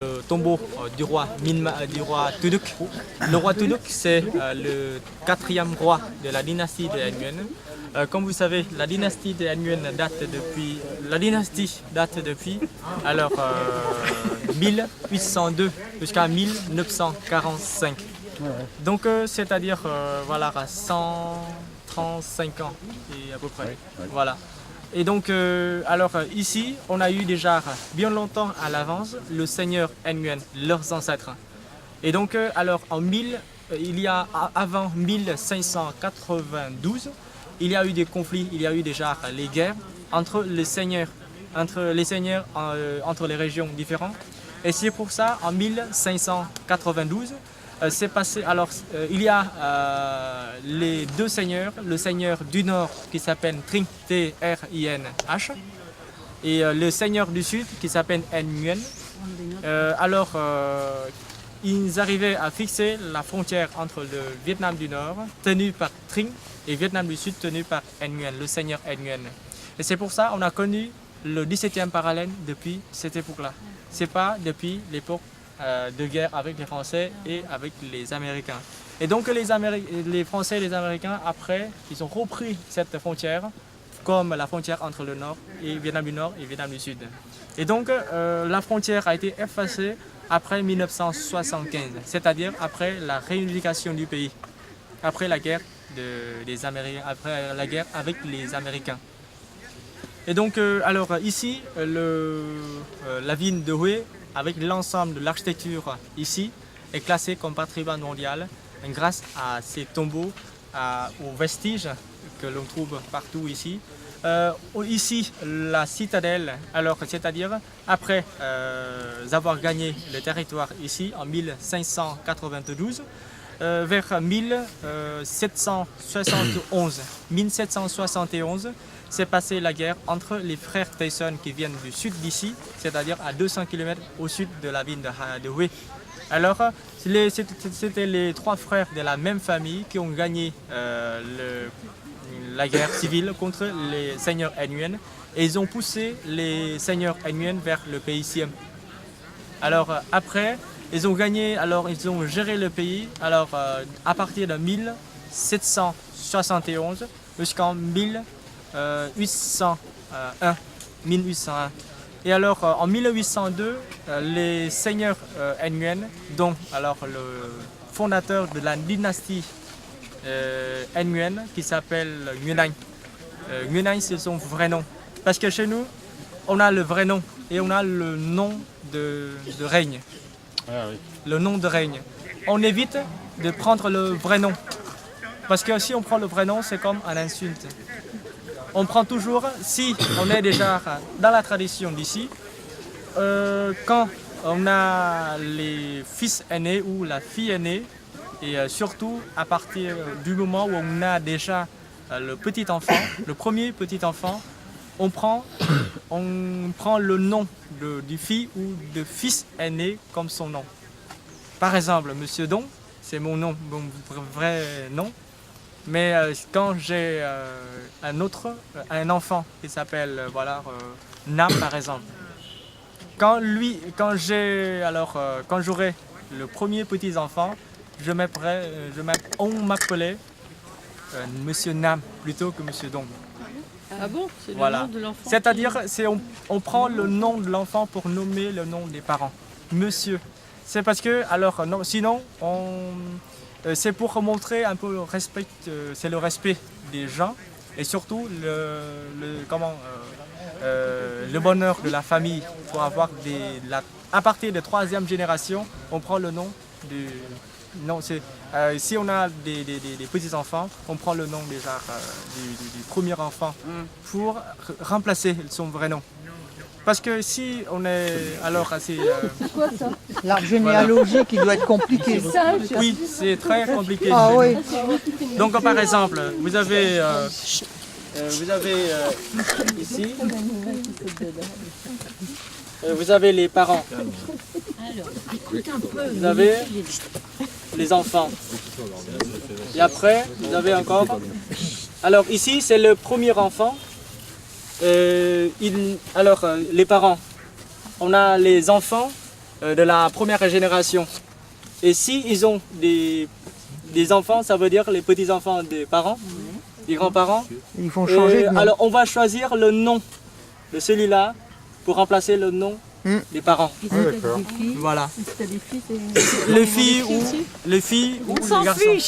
Le tombeau du roi Tuduk. Le roi Tuduk, c'est le quatrième roi de la dynastie des Nguyen. Comme vous savez, la dynastie des Nguyen date depuis alors 1802 jusqu'à 1945. Donc c'est-à-dire voilà 135 ans et à peu près. Voilà. Et donc, ici, on a eu déjà bien longtemps à l'avance le seigneur Nguyen, leurs ancêtres. Et donc, avant 1592, il y a eu des conflits, il y a eu déjà les guerres entre les seigneurs, entre les régions différentes. Et c'est pour ça, en 1592, c'est passé. Alors, il y a les deux seigneurs, le seigneur du nord qui s'appelle Tring, T-R-I-N-H, et le seigneur du sud qui s'appelle Nguyen. Ils arrivaient à fixer la frontière entre le Vietnam du nord, tenu par Tring, et Vietnam du sud, tenu par Nguyen, le seigneur Nguyen. Et c'est pour ça qu'on a connu le 17e parallèle depuis cette époque-là. C'est pas depuis l'époque de guerre avec les Français et avec les Américains. Et donc les Français et les Américains, après, ils ont repris cette frontière comme la frontière entre le Nord et Vietnam du Nord et Vietnam du Sud. Et donc la frontière a été effacée après 1975, c'est-à-dire après la réunification du pays, après la guerre des Américains, après la guerre avec les Américains. Et donc ici, la ville de Hue, avec l'ensemble de l'architecture ici, est classée comme patrimoine mondial grâce à ces tombeaux, aux vestiges que l'on trouve partout ici. Ici, la citadelle, c'est-à-dire après avoir gagné le territoire ici en 1592, vers 1771, s'est passée la guerre entre les frères Tyson qui viennent du sud d'ici, c'est-à-dire à 200 km au sud de la ville de Hue. Alors, c'était les trois frères de la même famille qui ont gagné la guerre civile contre les seigneurs Nguyen et ils ont poussé les seigneurs Nguyen vers le pays Siem. Alors, après, ils ont gagné, ils ont géré le pays à partir de 1771 jusqu'en 1801. Et alors en 1802, les seigneurs Nguyen, dont le fondateur de la dynastie Nguyen qui s'appelle Nguyen Anh. Nguyen Anh, c'est son vrai nom. Parce que chez nous, on a le vrai nom et on a le nom de règne. Ah, oui. Le nom de règne. On évite de prendre le vrai nom. Parce que si on prend le vrai nom, c'est comme une insulte. On prend toujours, si on est déjà dans la tradition d'ici, quand on a les fils aînés ou la fille aînée, et surtout à partir du moment où on a déjà le petit enfant, le premier petit enfant, on prend le nom du fils ou de fils aîné comme son nom. Par exemple, Monsieur Dong, c'est mon nom, mon vrai nom. Mais quand j'ai un enfant qui s'appelle Nam par exemple, quand j'aurai le premier petit enfant, on m'appelait Monsieur Nam plutôt que Monsieur Dong. Ah bon? C'est le Voilà. nom de l'enfant. C'est-à-dire on prend le nom de l'enfant pour nommer le nom des parents. Monsieur. C'est parce que sinon c'est pour montrer un peu le respect, c'est le respect des gens et surtout le bonheur de la famille pour avoir à partir de 3e génération, on prend le nom du. Non, si on a des petits-enfants, on prend le nom déjà du premier enfant pour remplacer son vrai nom. Parce que si on est assez... C'est quoi ça? L'arbre généalogique, il doit être compliqué. Oui, c'est très compliqué. Ah oui. Donc par exemple, vous avez ici, vous avez les parents. Vous avez les enfants. Et après, vous avez encore... Alors ici, c'est le premier enfant. Les parents. On a les enfants de la première génération. Et si ils ont des enfants, ça veut dire les petits-enfants des parents, des grands-parents. Ils font changer de nom. Alors on va choisir le nom de celui-là pour remplacer le nom des parents. Voilà. Les filles ou les garçons.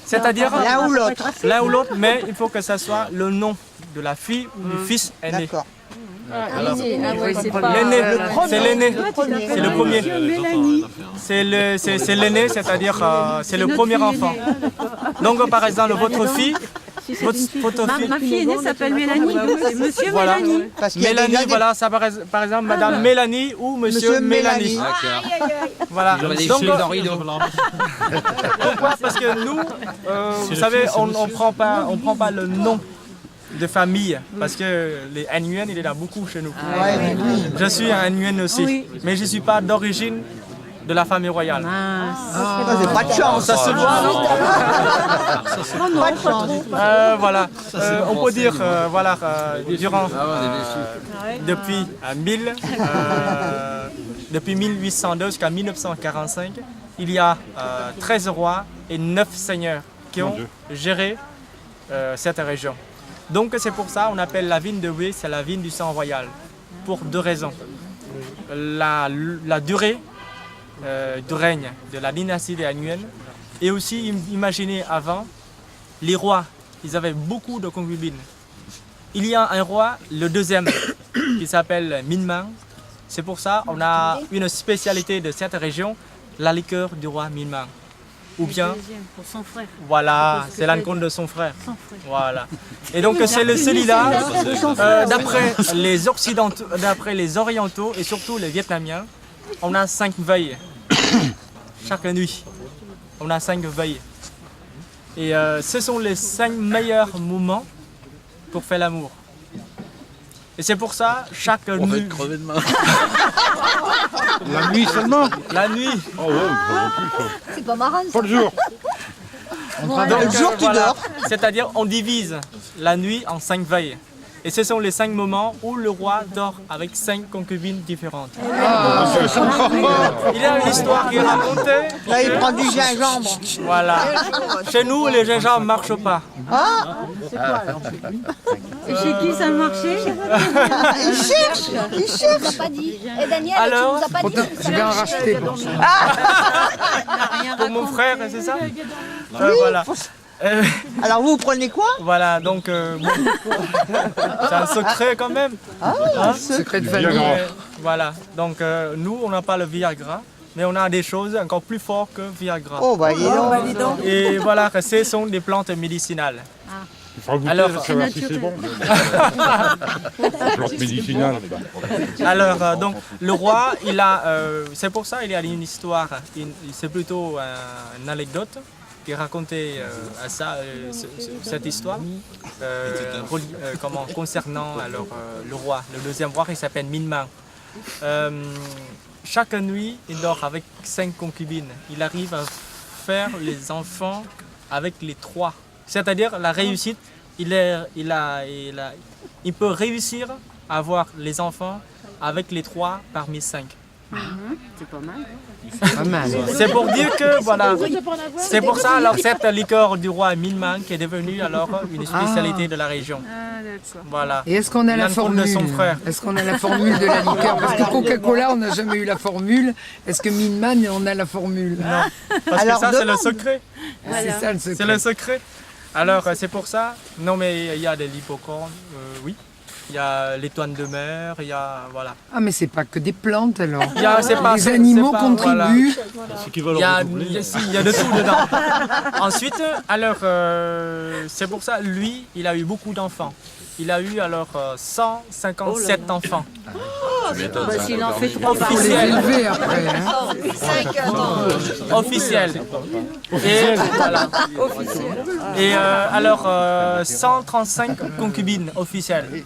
C'est-à-dire l'un ou l'autre, mais il faut que ça soit le nom de la fille ou du fils aîné. D'accord. L'aîné, c'est l'aîné, c'est le premier. C'est l'aîné, c'est-à-dire c'est le premier enfant. Donc par exemple, votre fille, Ma fille aînée s'appelle Mélanie, donc c'est Monsieur voilà. Mélanie. Parce qu'il y a des- Mélanie, voilà, ça par exemple Madame Mélanie ou Monsieur Mélanie. Voilà. Donc, pourquoi? Parce que nous, vous savez, on prend pas le nom de famille, parce que les Nguyen, il est là beaucoup chez nous. Ouais, oui. Je suis un Nguyen aussi, mais je ne suis pas d'origine de la famille royale. Ça, c'est pas de chance. Ça se voit, non? Pas de chance. Voilà. On peut dire, voilà, durant, depuis 1802 jusqu'à 1945, il y a 13 rois et 9 seigneurs qui ont géré cette région. Donc c'est pour ça qu'on appelle la vigne de Hué, c'est la vigne du sang royal, pour deux raisons. La durée du règne de la dynastie des Nguyen, et aussi imaginez avant, les rois, ils avaient beaucoup de concubines. Il y a un roi, le deuxième, qui s'appelle Minh Mang. C'est pour ça qu'on a une spécialité de cette région, la liqueur du roi Minh Mang. Ou bien, Pour son frère. voilà, c'est l'encontre de son frère. Voilà. Et donc c'est celui-là, d'après les occidentaux, d'après les orientaux et surtout les vietnamiens, on a 5 veilles chaque nuit. On a 5 veilles. Et ce sont les 5 meilleurs moments pour faire l'amour. Et c'est pour ça, chaque nuit. crever de main. La nuit seulement? La nuit. Oh ouais, pas plus. C'est pas marrant ça. Pas le jour. Donc, Le jour, tu dors. C'est-à-dire, on divise la nuit en 5 veilles. Et ce sont les 5 moments où le roi dort avec 5 concubines différentes. Il y a une histoire qui est racontée. Là, il prend du gingembre. Voilà. Chez nous, les gingembre ne marchent pas. Et chez qui ça marchait? Il cherche. Il cherche. Tu nous as pas dit. Et Daniel, Alors, tu nous as pas dit. Je vais en racheter. Pour mon frère, c'est ça? Voilà. Alors, vous prenez quoi? Voilà, donc bon. C'est un secret quand même. Secret de famille. Voilà, donc nous, on n'a pas le Viagra, mais on a des choses encore plus fortes que Viagra. Oh, bah, dis donc. Et voilà, ce sont des plantes médicinales. Il faudra goûter Alors, pour savoir si c'est bon. Plante médicinale. Alors, donc, le roi, il a, c'est pour ça qu'il y a une histoire, c'est plutôt une anecdote qui racontait cette histoire concernant alors, le roi, le deuxième roi qui s'appelle Minh Mang. Chaque nuit, il dort avec 5 concubines. Il arrive à faire les enfants avec les 3. C'est-à-dire la réussite, il peut réussir à avoir les enfants avec les 3 parmi 5. C'est pas mal. Pas mal. C'est pour dire que voilà, c'est pour ça alors cette liqueur du roi Minh Mang qui est devenue alors une spécialité de la région. Ah, d'accord. Voilà. Et est-ce qu'on a la L'alcool formule de son frère. Est-ce qu'on a la formule de la liqueur? Parce que Coca-Cola, on n'a jamais eu la formule. Est-ce que Minman, on a la formule? Parce Alors, que ça c'est le demande. secret. C'est ça le secret. C'est le secret. Alors c'est pour ça. Non mais il y a des lipocornes, oui. Il y a l'étoile de mer, il y a voilà. Ah, mais c'est pas que des plantes alors. Les c'est animaux pas- contribuent. Il y a de tout dedans. Ensuite, alors, c'est pour ça, lui, il a eu beaucoup d'enfants. Il a eu alors 157 enfants. S'il en fait 3 par Faut les Officiels. élever après. Hein. Officiels. Et voilà. Et alors, 135 concubines officielles.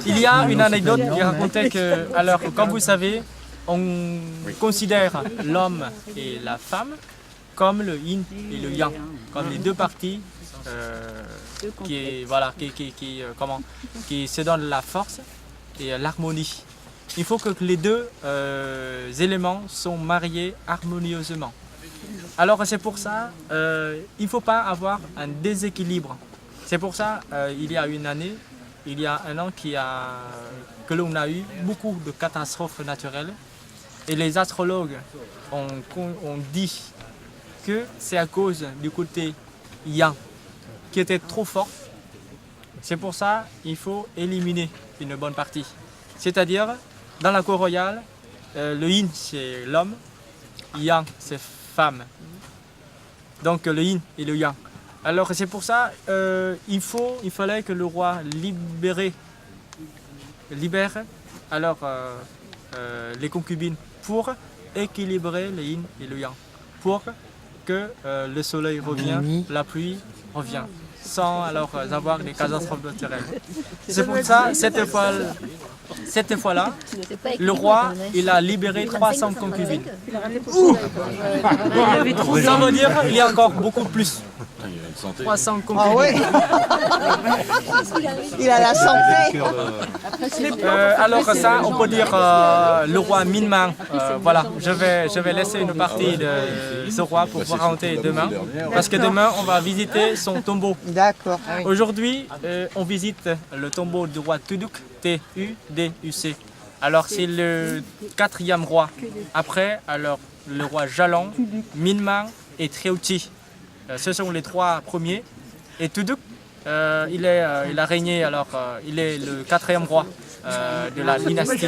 Il y a une anecdote qui racontait que, alors, comme vous savez, on considère l'homme et la femme comme le yin et le yang, comme les deux parties qui se donnent la force et l'harmonie. il faut que les deux éléments sont mariés harmonieusement. Alors c'est pour ça, il ne faut pas avoir un déséquilibre. C'est pour ça, il y a un an que l'on a eu beaucoup de catastrophes naturelles. Et les astrologues ont dit que c'est à cause du côté yang qui était trop fort. C'est pour ça qu'il faut éliminer une bonne partie. C'est-à-dire, dans la cour royale, le yin c'est l'homme, yang c'est femme. Donc le yin et le yang. Alors c'est pour ça il fallait que le roi libère alors les concubines pour équilibrer le yin et le yang, pour que le soleil revienne, la pluie revient, sans alors avoir des catastrophes naturelles. C'est pour ça cette fois-là, le roi il a libéré 300 concubines. Ça veut dire qu'il y a encore beaucoup plus. 300 concubines. Ah ouais. Il a la santé. Alors ça, on peut dire le roi Minman. Voilà, je vais laisser une partie de ce roi pour vous raconter demain. Parce que demain, on va visiter son tombeau. D'accord. Aujourd'hui, on visite le tombeau du roi Tuduk, T-U-D-U-C. Alors c'est le 4e roi. Après, alors le roi Jalan, Minman et Triuti. Ce sont les 3 premiers. Et Tuduk, il a régné, alors il est le 4e roi de la dynastie.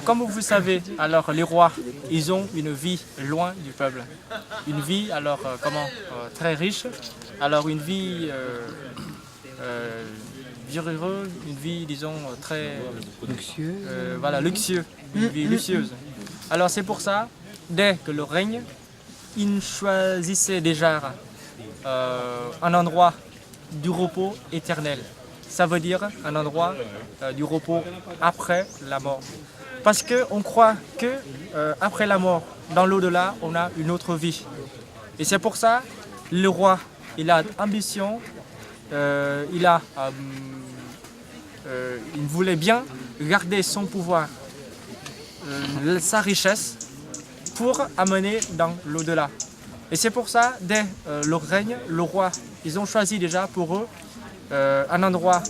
Comme vous savez, alors les rois, ils ont une vie loin du peuple. Une vie, alors très riche. Alors une vie heureuse, une vie, disons, très Luxueux. luxueuse, une vie luxueuse. Alors c'est pour ça, dès que le règne, il choisissait déjà un endroit du repos éternel. Ça veut dire un endroit du repos après la mort. Parce qu'on croit que après la mort, dans l'au-delà, on a une autre vie. Et c'est pour ça, le roi, il a ambition, il voulait bien garder son pouvoir, sa richesse, pour amener dans l'au-delà. Et c'est pour ça, dès leur règne, le roi, ils ont choisi déjà pour eux un endroit